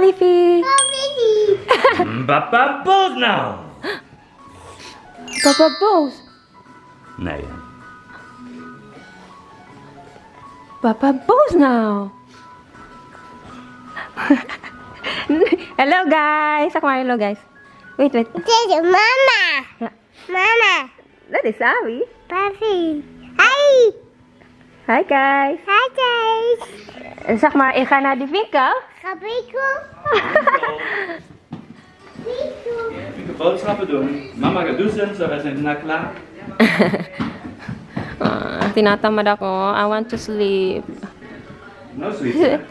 Fifi. Papa Bose now! Papa Bose. Nee. Papa Bose now. Hello guys. Ako hello guys. Wait. This is Mama. Mama. That is Abby. Papi. Hi. Hi guys. Hi guys. Zeg maar, ik ga naar de winkel. Kapiku. Ik ga boodschappen doen. Mama gaat douchen, zo we zijn daarna klaar. Tinatamad ako. I want to sleep. No sweets.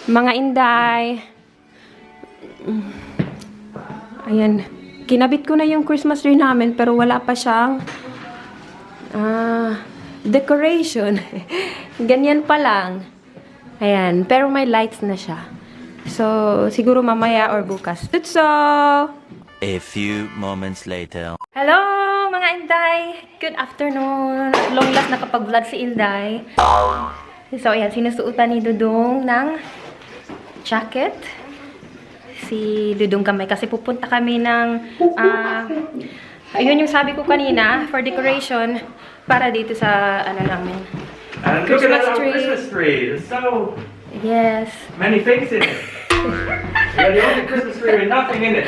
Mga inday. Ayan. Kinabit ko na yung Christmas tree namin pero wala pa siyang decoration. Ganyan pa lang. Ayan. Pero may lights na siya. So, siguro mamaya or bukas. Tutso! A few moments later. Hello mga inday! Good afternoon! At long last nakapag-vlog si Inday. So, ayan. Sinusuotan ni Dudong ng jacket. Si Dudong Gamay. Kasi pupunta kami ng ayun yung sabi ko kanina for decoration para dito sa ano namin. And look at Christmas that tree. Christmas tree. There's so Yes. many things in it. We're the only Christmas tree with nothing in it.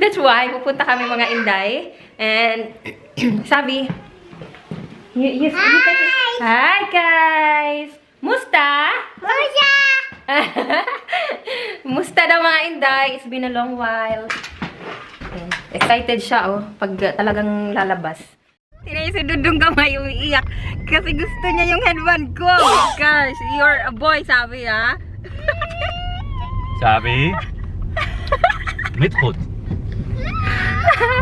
That's why pupunta kami mga inday. And sabi you Hi guys! Musta? Musa. Musta daw mga inday? It's been a long while. Ayan. Excited siya pag talagang lalabas. Tinay si Dudong Gamay umiiyak kasi gusto niya yung headband ko. Oh my gosh, you're a boy, sabi ha? Sabi? Niet goed.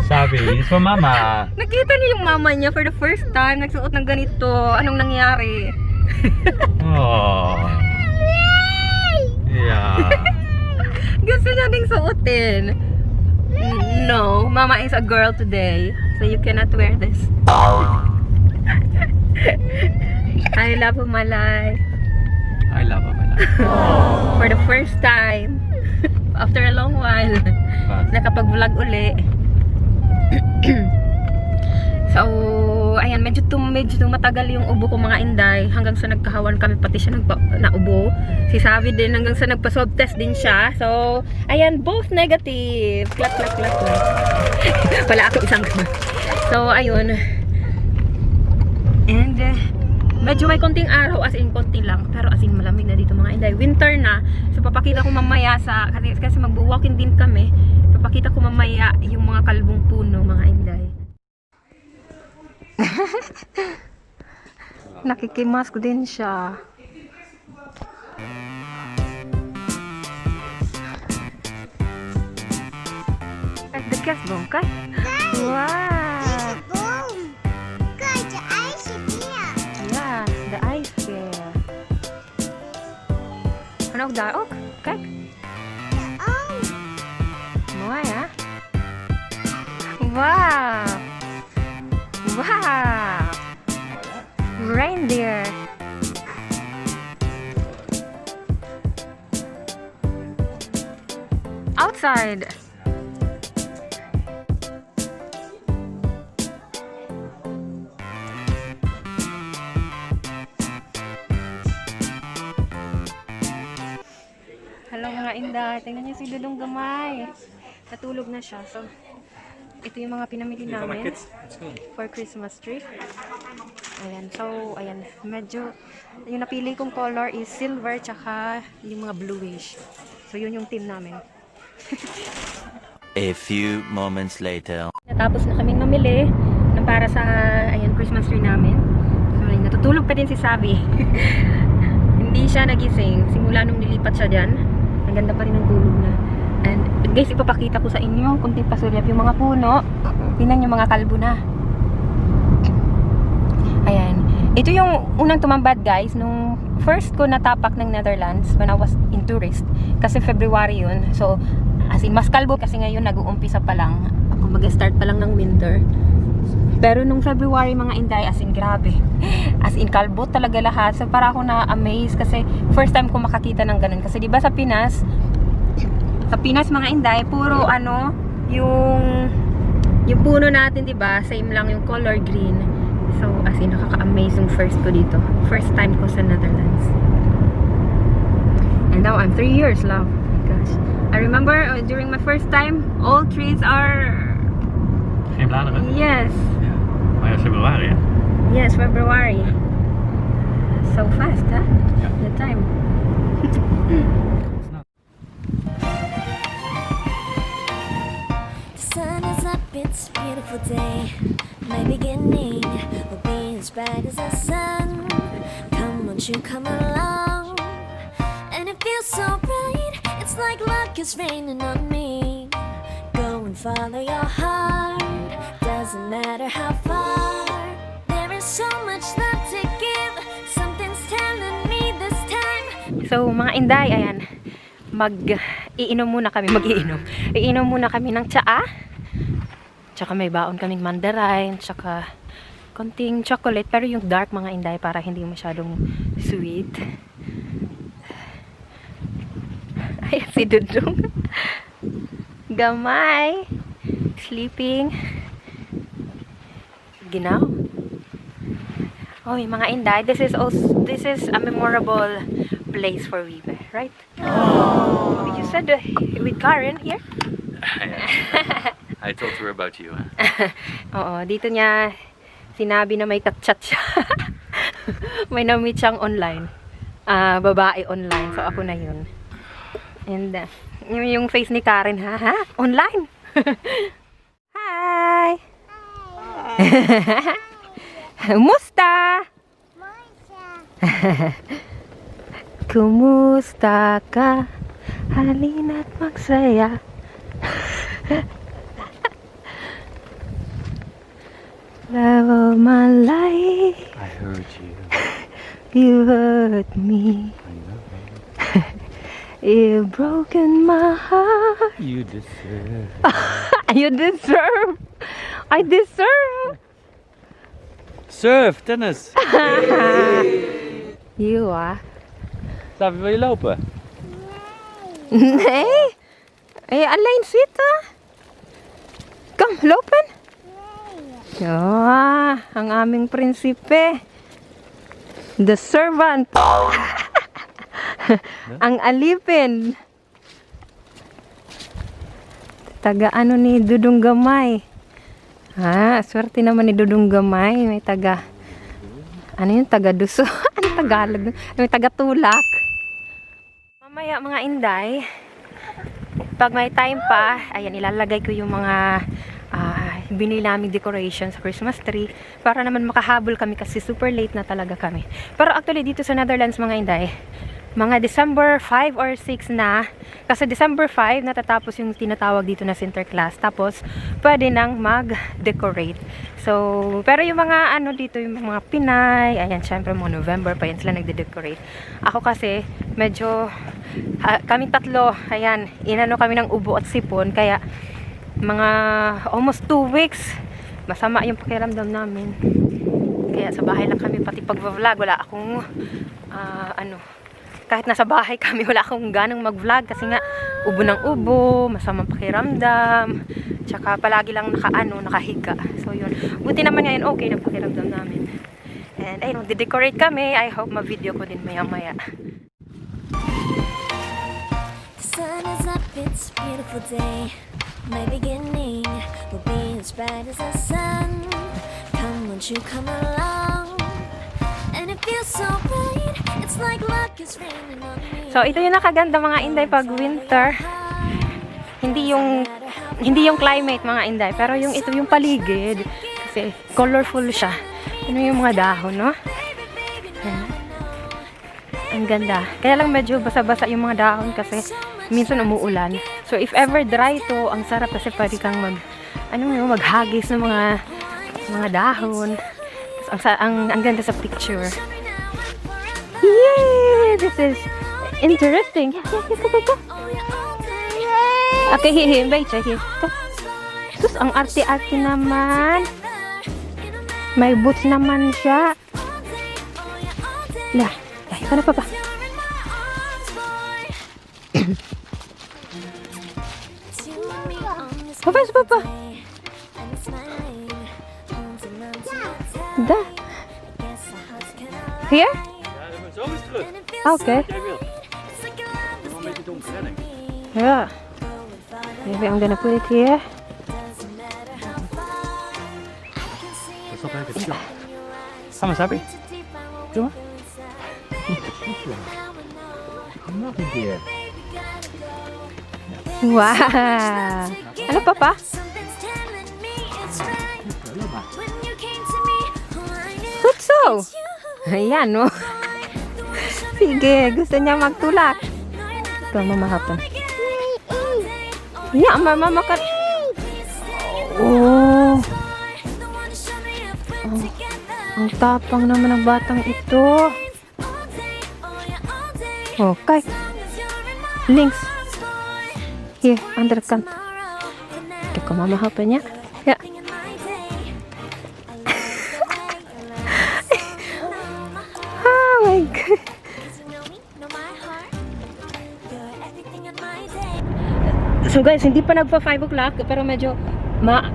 Sabi, it's for mama. Nakita niya yung mama niya for the first time, nagsuot ng ganito. Anong nangyari? Oh. Yeah. Gusto niya ding suotin. No, mama is a girl today, so you cannot wear this. I love my life. I love mama. For the first time, after a long while, nakapag-vlog uli. So, ayan, medyo matagal yung ubo ko mga inday. Hanggang sa nagkahawan kami, pati siya naubo. Si Savi din, hanggang sa nagpa-swab test din siya. So, ayan, both negative. Clap. Wala ako isang So, ayun. And, medyo may konting araw, as in konti lang. Pero as in malamig na dito mga inday. Winter na. So, papakita ko mamaya kasi mag-walking din kami. Papakita ko mamaya yung mga kalbong puno mga inday. Nakikimask din siya. At the gas bomb, kay? Wow! Boom. Guys, the ice is here. Yeah, the ice here. Ano ook daar ook? Kijk. Oh. Mooi, hè? Wow! Wow! Reindeer! Outside! Hello mga inday, tingnan niyo si Dudong Gamay. Natulog na siya. So, ito yung mga pinamili namin for Christmas tree. Ayan. So, ayan. Medyo, yung napili kong color is silver tsaka yung mga bluish. So, yun yung team namin. A few moments later. Natapos na kaming mamili ng para sa, ayan, Christmas tree namin. So, ayan, natutulog pa din si Sabi. Hindi siya nagising. Simula nung nilipat siya dyan. Ang ganda pa rin ng tulog na. And guys, ipapakita ko sa inyo kunting pasulyap yung mga puno. Tingnan yung mga kalbo na. Ayan. Ito yung unang tumambad guys nung first ko natapak ng Netherlands when I was in tourist. Kasi February yun. So, as in, mas kalbo kasi ngayon nag-uumpisa pa lang. Mag-start pa lang ng winter. Pero nung February mga inday, as in grabe. As in kalbo talaga lahat. So para ako na-amaze kasi first time ko makakita ng ganun. Kasi diba sa Pinas, Sa Pinas mga Inday, puro ano, yung puno natin, 'di ba? Same lang yung color green. So, as in, nakaka-amazing first ko dito. First time ko sa Netherlands. And now I'm 3 years, love. Oh my gosh. I remember during my first time, all trees are... Geen bladeren? Yes. Ja. Maar ja, februari, hè? Yes, February. So fast, huh? Yeah. The time. The sun is up, it's a beautiful day. My beginning will be as bright as the sun. Come, won't you come along? And it feels so bright, it's like luck is raining on me. Go and follow your heart, doesn't matter how far. There is so much love to give, something's telling me this time. So, mga Inday, ayan. Iinom muna kami, Iinom muna kami ng tsaa. Tsaka may baon kaming mandarin, tsaka konting chocolate, pero yung dark mga Inday para hindi masyadong sweet. Ay, si Dudong. Gamay. Sleeping. Ginaw. Oy, mga Inday, this is a memorable place for Vive, right? Oh. You said with Karen here? I told her about you. Oo, dito niya sinabi na may chat siya. May na-meet siyang online. Babae online. So, ako na yun. And, yung face ni Karen, ha? Online! Hi! Musta? Kumusta ka? Halina't magsaya. Love of my life. I heard you. You hurt me. I know. You've broken my heart. You deserve. You deserve. I deserve. Surf, tennis. You Slavi, wil je lopen? Nee. Alleen zitten. Kom, lopen. Ang aming prinsipe. The servant. Ang alipin. Taga ano ni Dudong Gamay. Swerte naman ni Dudong Gamay. May taga, ano yun, taga Duso. Ano Tagalog? May taga Tulak. Mamaya mga Inday, pag may time pa, ayan, ilalagay ko yung mga binili naming decoration sa Christmas tree para naman makahabol kami kasi super late na talaga kami. Pero actually dito sa Netherlands mga Inday, mga December 5 or 6 na, kasi December 5 natatapos yung tinatawag dito na Sinterklaas, tapos pwede nang mag-decorate. So, pero yung mga ano dito, yung mga Pinay, ayan, syempre mga November pa yan sila nagde-decorate. Ako kasi medyo kami tatlo, ayan, inano kami ng ubo at sipon, kaya mga almost 2 weeks masama yung pakiramdam namin, kaya sa bahay lang kami, pati pag-vlog wala akong kahit nasa bahay kami wala akong ganang mag-vlog kasi nga ubo ng ubo, masamang pakiramdam, tsaka palagi lang nakahiga. So yun, buti naman ngayon okay na pakiramdam namin. And ayun, di-decorate kami. I hope ma-video ko din maya-maya. The sun is up, it's a beautiful day. My beginning will be as bright as the sun. Come, won't you come along? And it feels so bright, it's like luck is raining on me. So ito yung nakaganda mga Inday pag winter. Hindi yung climate mga Inday, pero yung ito yung paligid kasi colorful siya. Ano yung mga dahon, no? Ayan. Ang ganda. Kaya lang medyo basa-basa yung mga dahon kasi minsan umuulan. So if ever dry to, ang sarap kasi pwede kang maghagis ng mga dahon. Ang ganda sa picture. Yay! This is interesting. Okay, hihimbay. Check it. Sus, ang arte-arte naman. May boots naman siya. Lah, ano pa ba? Papa, sa papa. And it's smiling. Da. Here? Ja, dat is zo is terug. Okay. Jij wil. Nog een beetje donker, hè, denk ik. Yeah. Maybe I'm gonna put it here. Stop even. Chill. Ga maar, Sabi. Doe maar. Nog een keer. Wow. Ano, Papa? Something's telling me it's right. When you came to me, oh, I knew Kutso. it's you. Ayan, no? The way you showed me Sige, gusto niya magtulak. Ito, mamahapon. Yeah, mama ka. Oh. Ang tapang naman ng batang ito. Okay. Links. Here, underkant. Ito ko mamahapon niya. Yeah. Oh my God. So guys, hindi pa nagpa 5 o'clock pero medyo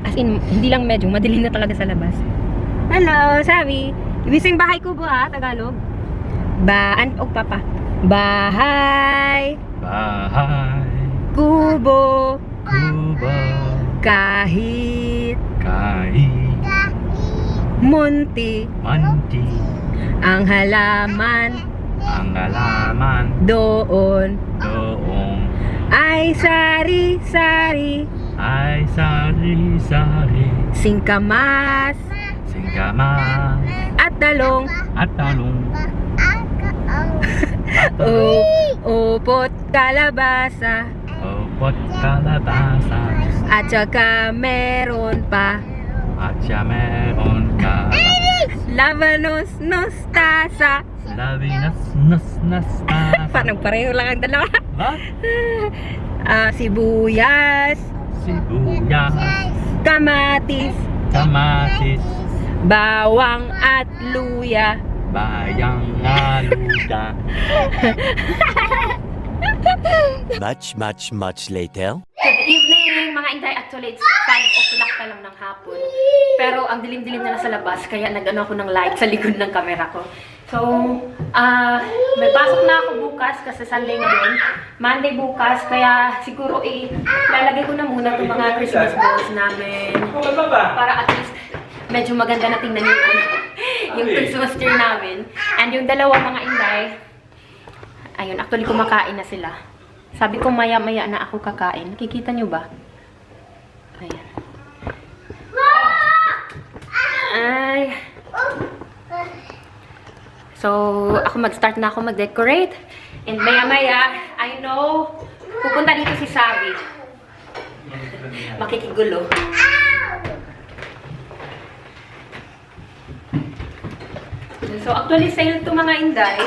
as in, hindi lang medyo, madilim na talaga sa labas. Hello, Sabi. Ibising bahay kubo ha, Tagalog. Papa. Bahay. Bahay. Kubo. Kubo. Kahit. Kahit. Munti. Manti. Ang halaman. Ang alaman. Doon. Doong. Ay sari-sari. Ay sari-sari. Singkamas. Singkamas. At talong. At talong. Upot kalabasa. Upot kalabasa. At saka meron pa At siya meron ka. Labanos nostasa. Labinas nas Parang pareho lang ang dalawa. Ba? Sibuyas. Sibuyas. Kamatis. Kamatis. Bawang at luya. Bayang aluda. Much later. Good evening mga inday. Actually, it's 5 o'clock pa lang ng hapon. Pero ang dilim-dilim na sa labas, kaya nag-ano ako ng light sa likod ng camera ko. So, may pasok na ako bukas kasi Sunday ngayon. Monday bukas, kaya siguro lalagay ko na muna itong mga Christmas balls namin. Para at least medyo maganda na tingnan yung Christmas tree namin. And yung dalawa mga inday, ayun, actually kumakain na sila. Sabi ko maya-maya na ako kakain. Nakikita nyo ba? Ayan. Ay. So, ako mag-start na ako mag-decorate. And maya-maya, I know, pupunta dito si Sabi. Makikigulo. So, actually, sale to mga inday.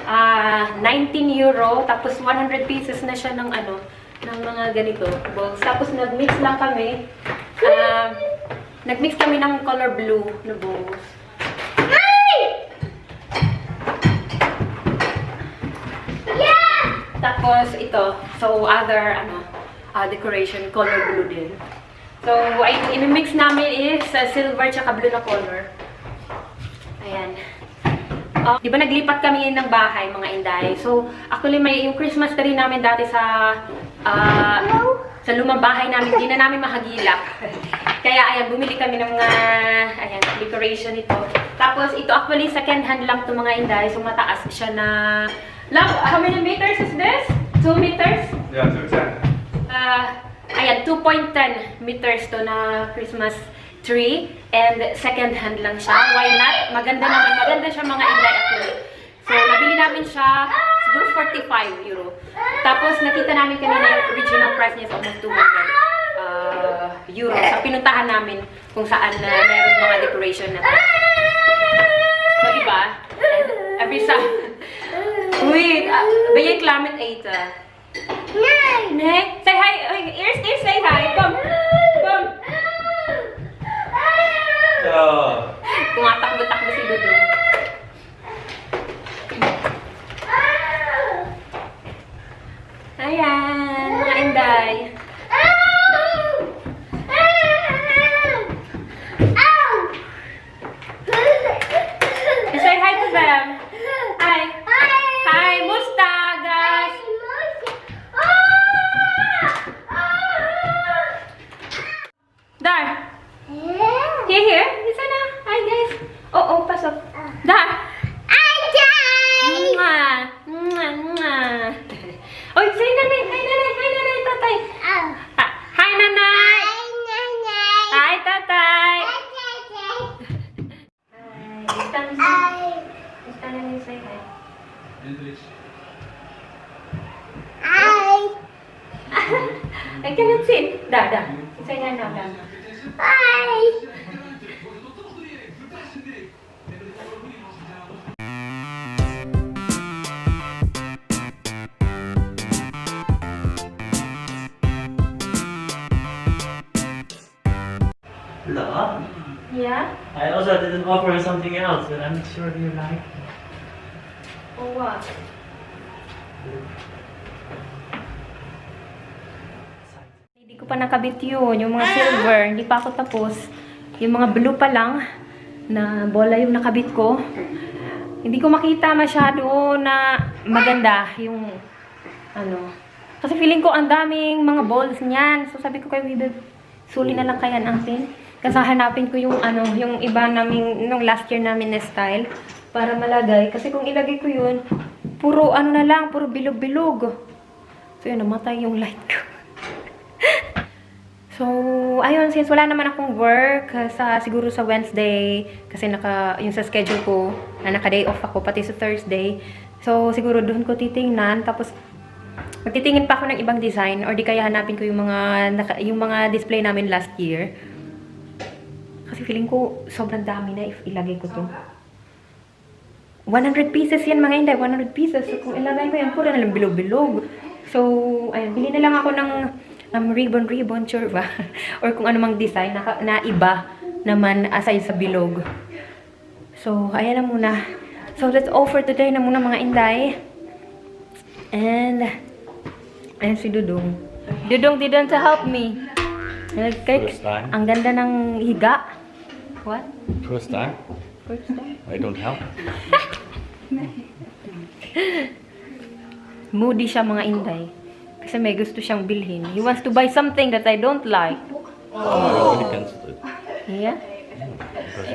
19 euro, tapos 100 pieces na siya ng ano, ng mga ganito balls. Tapos nag-mix lang kami. Nag-mix kami ng color blue na balls. Tapos ito, so other decoration color blue din. So, i-mix namin is silver tsaka blue na color. Ayan. Di ba naglipat kami ng bahay, mga inday? So, actually, yung Christmas tree namin dati sa lumang bahay namin, hindi na namin mahagilak. Kaya, ayan, bumili kami ng mga, ayan, decoration ito. Tapos, ito actually, second hand lang ito, mga inday. So, mataas siya na, love, how many meters is this? 2 meters? Ja, zo is het. Ayan, 2.10 meters to na Christmas tree. And second hand lang siya. Why not? Maganda naman. Maganda siya mga inday actually. So, nabili namin siya siguro 45 euro. Tapos, nakita namin kanina yung original price niya is almost 200 euro. So, pinuntahan namin kung saan meron mga decoration na to. So, diba? And every wait, Bayay Climate 8. Nick, say hi. Ears, say hi. Come. Kumatakbo-takbo si Dudu. Ayan, mga inday. I cannot sit. Da. Say nga na. Hi! Hello. Yeah? I also didn't offer something else that I'm sure you like. For what? Hindi ko pa nakabit yun. Yung mga silver, hindi pa ako tapos. Yung mga blue pa lang, na bola yung nakabit ko. Hindi ko makita masyado na maganda yung ano. Kasi feeling ko ang daming mga balls niyan. So sabi ko kay Weber, suli na lang kaya natin. Kasi hanapin ko yung ano, yung iba namin, nung last year namin na style para malagay. Kasi kung ilagay ko yun, puro ano na lang, puro bilog-bilog. So yun, namatay yung light ko. So, ayun, since wala naman akong work, siguro sa Wednesday, kasi yung sa schedule ko, na naka-day off ako, pati sa Thursday. So, siguro doon ko titingnan, tapos magtitingin pa ako ng ibang design, or di kaya hanapin ko yung mga display namin last year. Kasi feeling ko, sobrang dami na if ilagay ko to. 100 pieces yan mga Inday, 100 pieces. So, kung ilagay ko yan, puro na lang bilog-bilog. So, ayun, bili na lang ako ng ribbon, sure ba? Or kung ano mang design na iba naman aside sa bilog. So, ayan na muna. So, that's all for today na muna mga Inday. And, ayan si Dudong. Dudong didn't help me. First time. Ang ganda ng higa. What? First time. First time? I don't help. Moody siya mga Inday. Kasi may gusto siyang bilhin. He wants to buy something that I don't like. Oh, I canceled it. Yeah?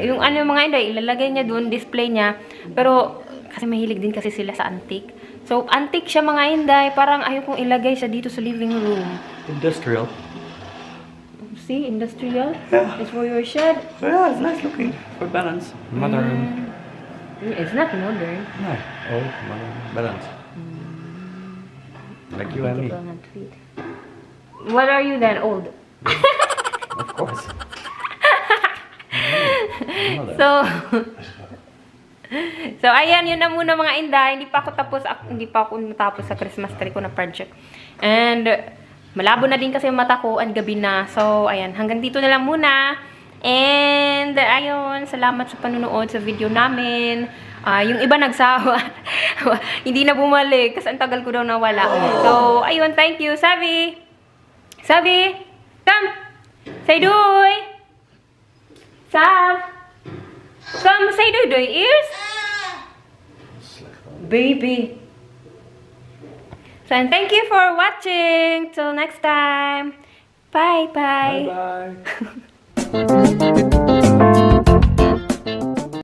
Yung ano mga Inday, ilalagay niya doon, display niya. Pero, kasi mahilig din kasi sila sa antique. So, antique siya mga Inday. Parang ayaw kong ilagay siya dito sa living room. Industrial. See, industrial. Yeah. It's for your shed. Yeah, it's nice looking. For balance. Modern. It's not modern. No. Old, modern. Balance. Like you and me. What are you then? Old? Of course. So, ayan, yun na muna mga Inday. Hindi pa ako natapos sa Christmas tree ko na project. And, malabo na din kasi yung mata ko, and gabi na. So, ayan, hanggang dito na lang muna. And, ayun, salamat sa panunood sa video namin. Yung iba nagsawa. Hindi na bumalik kasi ang tagal ko daw nawala. So, ayun, thank you. Sabi! Come! Say doy! Sav! Come, say doy, ears! Baby! So, and thank you for watching. Till next time. Bye-bye. Bye-bye.